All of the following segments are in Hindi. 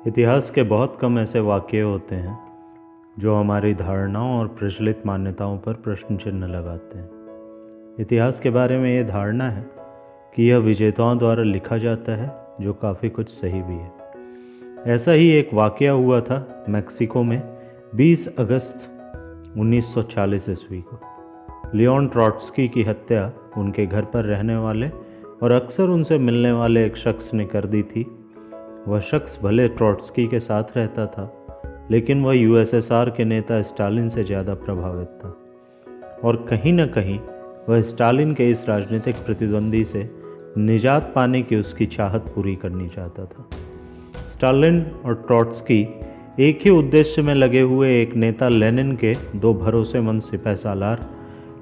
इतिहास के बहुत कम ऐसे वाक़ये होते हैं जो हमारी धारणाओं और प्रचलित मान्यताओं पर प्रश्न चिन्ह लगाते हैं। इतिहास के बारे में ये धारणा है कि यह विजेताओं द्वारा लिखा जाता है, जो काफ़ी कुछ सही भी है। ऐसा ही एक वाक़या हुआ था मैक्सिको में 20 अगस्त 1940 ईस्वी को। लियोन ट्रॉट्स्की की हत्या उनके घर पर रहने वाले और अक्सर उनसे मिलने वाले एक शख्स ने कर दी थी। वह शख्स भले ट्रॉट्स्की के साथ रहता था, लेकिन वह यूएसएसआर के नेता स्टालिन से ज़्यादा प्रभावित था और कहीं न कहीं वह स्टालिन के इस राजनीतिक प्रतिद्वंदी से निजात पाने की उसकी चाहत पूरी करनी चाहता था। स्टालिन और ट्रॉट्स्की एक ही उद्देश्य में लगे हुए एक नेता लेनिन के दो भरोसेमंद सिपहसालार,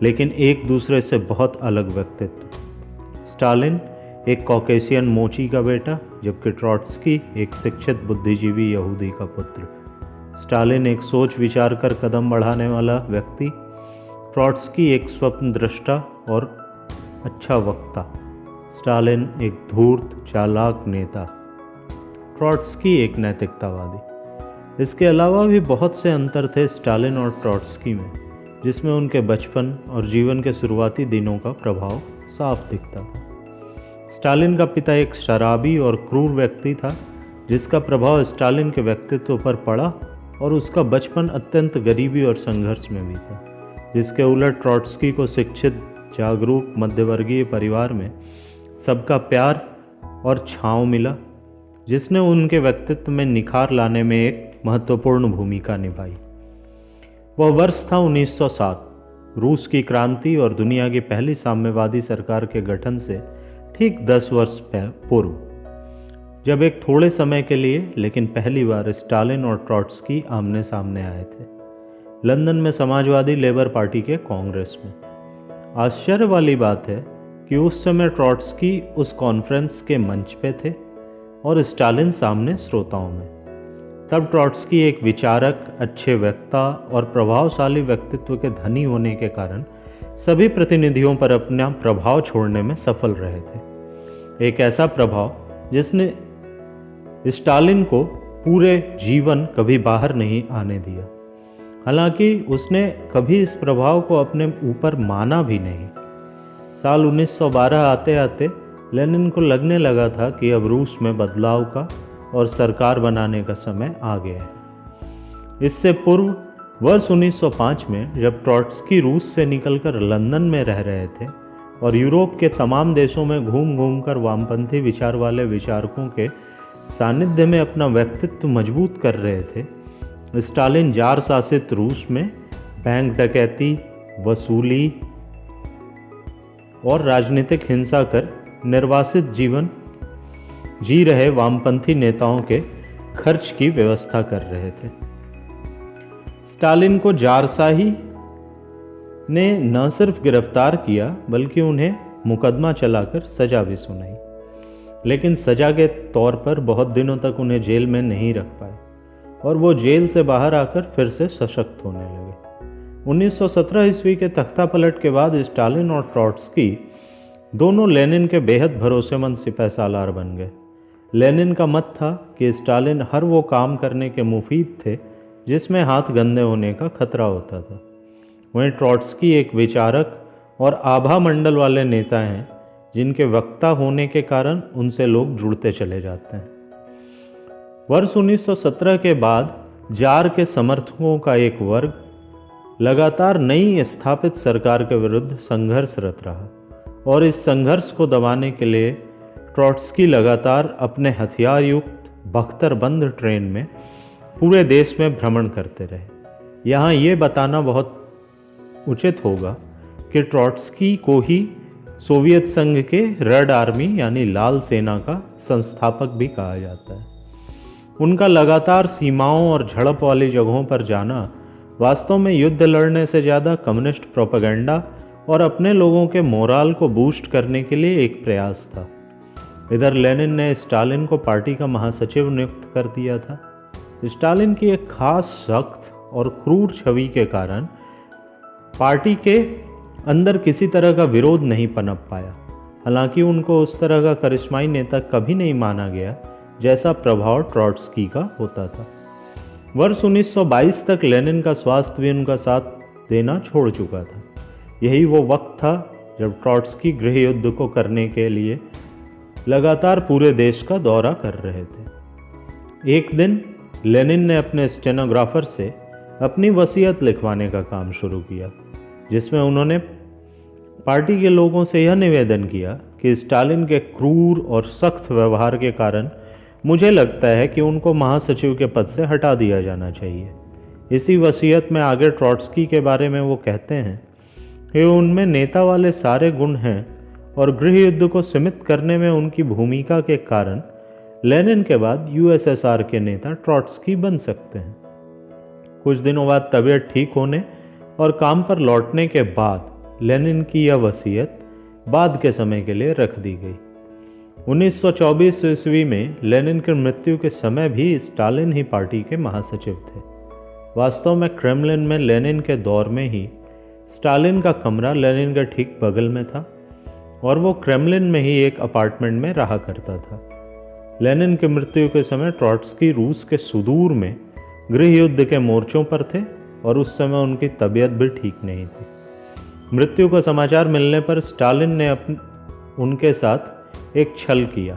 लेकिन एक दूसरे से बहुत अलग व्यक्तित्व। स्टालिन एक कॉकेशियन मोची का बेटा, जबकि ट्रॉट्स्की एक शिक्षित बुद्धिजीवी यहूदी का पुत्र। स्टालिन एक सोच विचार कर कदम बढ़ाने वाला व्यक्ति, ट्रॉट्स्की एक स्वप्न दृष्टा और अच्छा वक्ता। स्टालिन एक धूर्त चालाक नेता, ट्रॉट्स्की एक नैतिकतावादी। इसके अलावा भी बहुत से अंतर थे स्टालिन और ट्रॉट्स्की में, जिसमें उनके बचपन और जीवन के शुरुआती दिनों का प्रभाव साफ दिखता था। स्टालिन का पिता एक शराबी और क्रूर व्यक्ति था, जिसका प्रभाव स्टालिन के व्यक्तित्व पर पड़ा और उसका बचपन अत्यंत गरीबी और संघर्ष में बीता। जिसके उलट ट्रॉट्स्की को शिक्षित, जागरूक, मध्यवर्गीय परिवार में सबका प्यार और छांव मिला, जिसने उनके व्यक्तित्व में निखार लाने में एक महत्वपूर्ण भूमिका निभाई। वह वर्ष था 1907, रूस की क्रांति और दुनिया की पहली साम्यवादी सरकार के गठन से ठीक 10 वर्ष पूर्व, जब एक थोड़े समय के लिए लेकिन पहली बार स्टालिन और ट्रॉट्स्की आमने सामने आए थे, लंदन में समाजवादी लेबर पार्टी के कांग्रेस में। आश्चर्य वाली बात है कि उस समय ट्रॉट्स्की उस कॉन्फ्रेंस के मंच पे थे और स्टालिन सामने श्रोताओं में। तब ट्रॉट्स्की एक विचारक, अच्छे वक्ता और प्रभावशाली व्यक्तित्व के धनी होने के कारण सभी प्रतिनिधियों पर अपना प्रभाव छोड़ने में सफल रहे थे। एक ऐसा प्रभाव जिसने स्टालिन को पूरे जीवन कभी बाहर नहीं आने दिया। हालांकि उसने कभी इस प्रभाव को अपने ऊपर माना भी नहीं। साल 1912 आते आते लेनिन को लगने लगा था कि अब रूस में बदलाव का और सरकार बनाने का समय आ गया है। इससे पूर्व वर्ष 1905 में, जब ट्रॉट्स्की रूस से निकलकर लंदन में रह रहे थे और यूरोप के तमाम देशों में घूम घूम कर वामपंथी विचार वाले विचारकों के सानिध्य में अपना व्यक्तित्व मजबूत कर रहे थे, स्टालिन जार शासित रूस में बैंक डकैती, वसूली और राजनीतिक हिंसा कर निर्वासित जीवन जी रहे वामपंथी नेताओं के खर्च की व्यवस्था कर रहे थे। स्टालिन को जारशाही ने न सिर्फ गिरफ्तार किया, बल्कि उन्हें मुकदमा चलाकर सजा भी सुनाई, लेकिन सजा के तौर पर बहुत दिनों तक उन्हें जेल में नहीं रख पाए और वो जेल से बाहर आकर फिर से सशक्त होने लगे। 1917 ईस्वी के तख्ता पलट के बाद स्टालिन और ट्रॉट्स्की दोनों लेनिन के बेहद भरोसेमंद सिपहसालार बन गए। लेनिन का मत था कि स्टालिन हर वो काम करने के मुफीद थे जिसमें हाथ गंदे होने का खतरा होता था। वहीं ट्रॉट्स्की एक विचारक और आभा मंडल वाले नेता हैं, जिनके वक्ता होने के कारण उनसे लोग जुड़ते चले जाते हैं। वर्ष 1917 के बाद जार के समर्थकों का एक वर्ग लगातार नई स्थापित सरकार के विरुद्ध संघर्षरत रहा और इस संघर्ष को दबाने के लिए ट्रॉट्स्की लगातार अपने हथियार युक्त बख्तरबंद ट्रेन में पूरे देश में भ्रमण करते रहे। यहाँ ये बताना बहुत उचित होगा कि ट्रॉट्स्की को ही सोवियत संघ के रेड आर्मी यानी लाल सेना का संस्थापक भी कहा जाता है। उनका लगातार सीमाओं और झड़प वाली जगहों पर जाना वास्तव में युद्ध लड़ने से ज़्यादा कम्युनिस्ट प्रोपेगेंडा और अपने लोगों के मोराल को बूस्ट करने के लिए एक प्रयास था। इधर लेनिन ने स्टालिन को पार्टी का महासचिव नियुक्त कर दिया था। स्टालिन की एक खास, सख्त और क्रूर छवि के कारण पार्टी के अंदर किसी तरह का विरोध नहीं पनप पाया। हालांकि उनको उस तरह का करिश्माई नेता कभी नहीं माना गया जैसा प्रभाव ट्रॉट्स्की का होता था। वर्ष 1922 तक लेनिन का स्वास्थ्य भी उनका साथ देना छोड़ चुका था। यही वो वक्त था जब ट्रॉट्स्की गृह युद्ध को करने के लिए लगातार पूरे देश का दौरा कर रहे थे। एक दिन लेनिन ने अपने स्टेनोग्राफर से अपनी वसीयत लिखवाने का काम शुरू किया, जिसमें उन्होंने पार्टी के लोगों से यह निवेदन किया कि स्टालिन के क्रूर और सख्त व्यवहार के कारण मुझे लगता है कि उनको महासचिव के पद से हटा दिया जाना चाहिए। इसी वसीयत में आगे ट्रॉट्स्की के बारे में वो कहते हैं कि उनमें नेता वाले सारे गुण हैं और गृह युद्ध को सीमित करने में उनकी भूमिका के कारण लेनिन के बाद यूएसएसआर के नेता ट्रॉट्स्की बन सकते हैं। कुछ दिनों बाद तबीयत ठीक होने और काम पर लौटने के बाद लेनिन की यह वसीयत बाद के समय के लिए रख दी गई। 1924 ईस्वी में लेनिन की मृत्यु के समय भी स्टालिन ही पार्टी के महासचिव थे। वास्तव में क्रेमलिन में लेनिन के दौर में ही स्टालिन का कमरा लेनिन के ठीक बगल में था और वो क्रेमलिन में ही एक अपार्टमेंट में रहा करता था। लेनिन की मृत्यु के समय ट्रॉट्स्की रूस के सुदूर में गृह युद्ध के मोर्चों पर थे और उस समय उनकी तबीयत भी ठीक नहीं थी। मृत्यु का समाचार मिलने पर स्टालिन ने उनके साथ एक छल किया,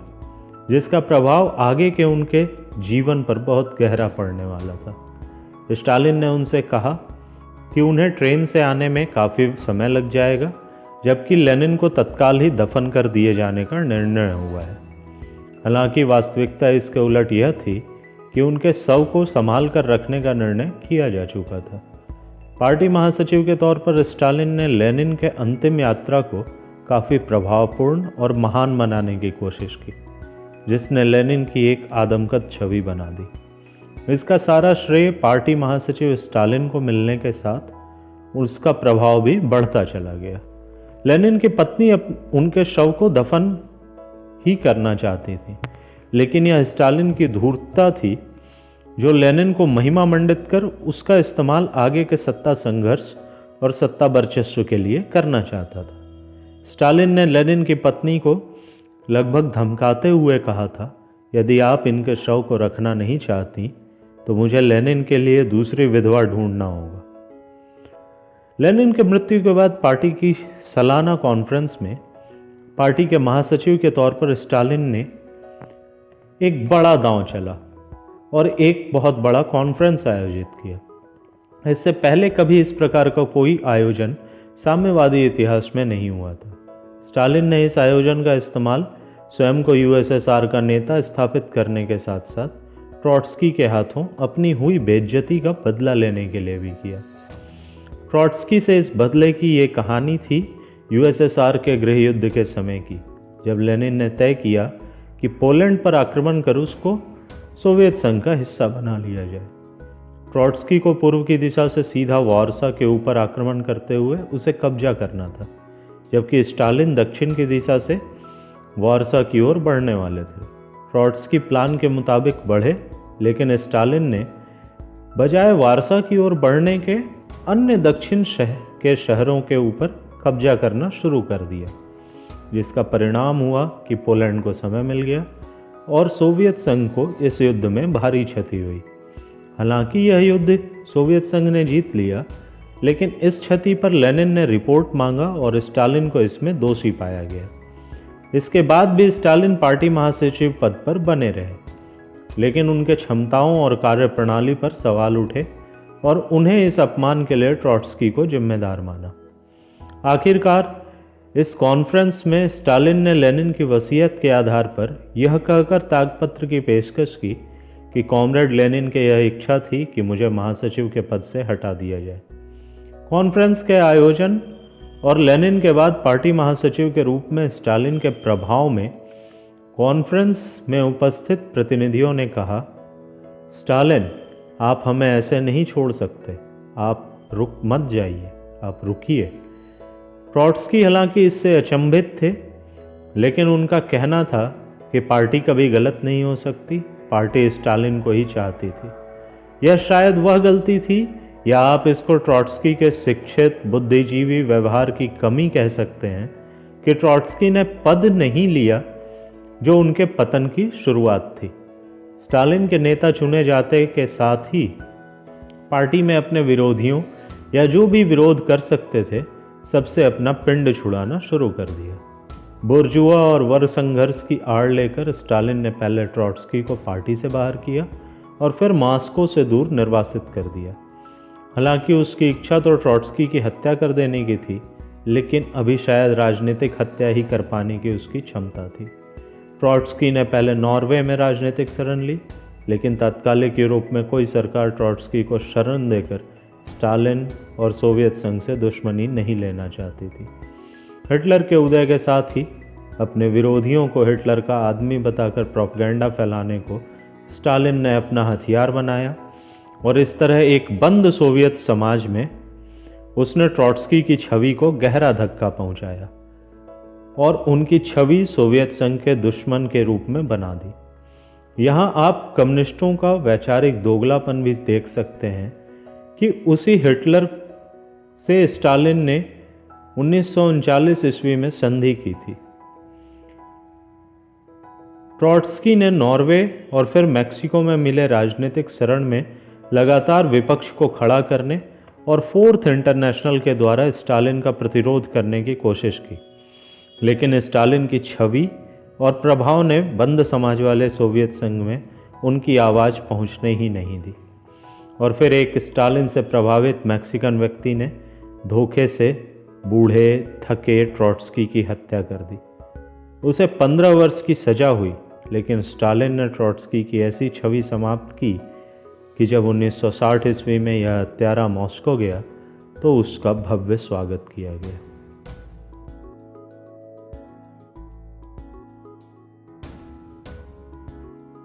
जिसका प्रभाव आगे के उनके जीवन पर बहुत गहरा पड़ने वाला था। स्टालिन ने उनसे कहा कि उन्हें ट्रेन से आने में काफ़ी समय लग जाएगा, जबकि लेनिन को तत्काल ही दफन कर दिए जाने का निर्णय हुआ है। हालांकि वास्तविकता इसके उलट यह थी कि उनके शव को संभाल कर रखने का निर्णय किया जा चुका था। पार्टी महासचिव के तौर पर स्टालिन ने लेनिन के अंतिम यात्रा को काफ़ी प्रभावपूर्ण और महान बनाने की कोशिश की, जिसने लेनिन की एक आदमकद छवि बना दी। इसका सारा श्रेय पार्टी महासचिव स्टालिन को मिलने के साथ उसका प्रभाव भी बढ़ता चला गया। लेनिन की पत्नी उनके शव को दफन ही करना चाहती थी, लेकिन यह स्टालिन की धूर्तता थी जो लेनिन को महिमा मंडित कर उसका इस्तेमाल आगे के सत्ता संघर्ष और सत्ता वर्चस्व के लिए करना चाहता था। स्टालिन ने लेनिन की पत्नी को लगभग धमकाते हुए कहा था, यदि आप इनके शव को रखना नहीं चाहती तो मुझे लेनिन के लिए दूसरी विधवा ढूंढना होगा। लेनिन की मृत्यु के बाद पार्टी की सालाना कॉन्फ्रेंस में पार्टी के महासचिव के तौर पर स्टालिन ने एक बड़ा दांव चला और एक बहुत बड़ा कॉन्फ्रेंस आयोजित किया। इससे पहले कभी इस प्रकार का कोई आयोजन साम्यवादी इतिहास में नहीं हुआ था। स्टालिन ने इस आयोजन का इस्तेमाल स्वयं को यूएसएसआर का नेता स्थापित करने के साथ साथ ट्रॉट्स्की के हाथों अपनी हुई बेइज्जती का बदला लेने के लिए भी किया। ट्रॉट्स्की से इस बदले की ये कहानी थी यूएसएसआर के गृह युद्ध के समय की, जब लेनिन ने तय किया कि पोलैंड पर आक्रमण कर उसको सोवियत संघ का हिस्सा बना लिया जाए। ट्रॉट्स्की को पूर्व की दिशा से सीधा वार्सा के ऊपर आक्रमण करते हुए उसे कब्जा करना था, जबकि स्टालिन दक्षिण की दिशा से वार्सा की ओर बढ़ने वाले थे। ट्रॉट्स्की प्लान के मुताबिक बढ़े, लेकिन स्टालिन ने बजाय वार्सा की ओर बढ़ने के अन्य दक्षिण के शहरों के ऊपर कब्जा करना शुरू कर दिया, जिसका परिणाम हुआ कि पोलैंड को समय मिल गया और सोवियत संघ को इस युद्ध में भारी क्षति हुई। हालांकि यह युद्ध सोवियत संघ ने जीत लिया, लेकिन इस क्षति पर लेनिन ने रिपोर्ट मांगा और स्टालिन को इसमें दोषी पाया गया। इसके बाद भी स्टालिन पार्टी महासचिव पद पर बने रहे, लेकिन उनके क्षमताओं और कार्यप्रणाली पर सवाल उठे और उन्हें इस अपमान के लिए ट्रॉट्स्की को जिम्मेदार माना। आखिरकार इस कॉन्फ्रेंस में स्टालिन ने लेनिन की वसीयत के आधार पर यह कहकर त्यागपत्र की पेशकश की कि कॉमरेड लेनिन की यह इच्छा थी कि मुझे महासचिव के पद से हटा दिया जाए। कॉन्फ्रेंस के आयोजन और लेनिन के बाद पार्टी महासचिव के रूप में स्टालिन के प्रभाव में कॉन्फ्रेंस में उपस्थित प्रतिनिधियों ने कहा, स्टालिन, आप हमें ऐसे नहीं छोड़ सकते, आप मत जाइए, आप रुकिए। ट्रॉट्स्की हालांकि इससे अचंभित थे, लेकिन उनका कहना था कि पार्टी कभी गलत नहीं हो सकती, पार्टी स्टालिन को ही चाहती थी। यह शायद वह गलती थी, या आप इसको ट्रॉट्स्की के शिक्षित बुद्धिजीवी व्यवहार की कमी कह सकते हैं कि ट्रॉट्स्की ने पद नहीं लिया जो उनके पतन की शुरुआत थी। स्टालिन के नेता चुने जाते के साथ ही पार्टी में अपने विरोधियों या जो भी विरोध कर सकते थे सबसे अपना पिंड छुड़ाना शुरू कर दिया। बुर्जुआ और वर्ग संघर्ष की आड़ लेकर स्टालिन ने पहले ट्रॉट्स्की को पार्टी से बाहर किया और फिर मॉस्को से दूर निर्वासित कर दिया। हालांकि उसकी इच्छा तो ट्रॉट्स्की की हत्या कर देने की थी, लेकिन अभी शायद राजनीतिक हत्या ही कर पाने की उसकी क्षमता थी। ट्रॉट्स्की ने पहले नॉर्वे में राजनीतिक शरण ली, लेकिन तात्कालिक यूरोप में कोई सरकार ट्रॉट्स्की को शरण देकर स्टालिन और सोवियत संघ से दुश्मनी नहीं लेना चाहती थी। हिटलर के उदय के साथ ही अपने विरोधियों को हिटलर का आदमी बताकर प्रोपेगेंडा फैलाने को स्टालिन ने अपना हथियार बनाया और इस तरह एक बंद सोवियत समाज में उसने ट्रॉट्स्की की छवि को गहरा धक्का पहुंचाया और उनकी छवि सोवियत संघ के दुश्मन के रूप में बना दी। यहाँ आप कम्युनिस्टों का वैचारिक दोगलापन भी देख सकते हैं कि उसी हिटलर से स्टालिन ने 1939 ईस्वी में संधि की थी। ट्रॉट्स्की ने नॉर्वे और फिर मैक्सिको में मिले राजनीतिक शरण में लगातार विपक्ष को खड़ा करने और फोर्थ इंटरनेशनल के द्वारा स्टालिन का प्रतिरोध करने की कोशिश की, लेकिन स्टालिन की छवि और प्रभाव ने बंद समाज वाले सोवियत संघ में उनकी आवाज़ पहुंचने ही नहीं दी। और फिर एक स्टालिन से प्रभावित मैक्सिकन व्यक्ति ने धोखे से बूढ़े थके ट्रॉट्स्की की हत्या कर दी। उसे 15 वर्ष की सजा हुई, लेकिन स्टालिन ने ट्रॉट्स्की की ऐसी छवि समाप्त की कि जब 1960 ईस्वी में यह हत्यारा मॉस्को गया तो उसका भव्य स्वागत किया गया।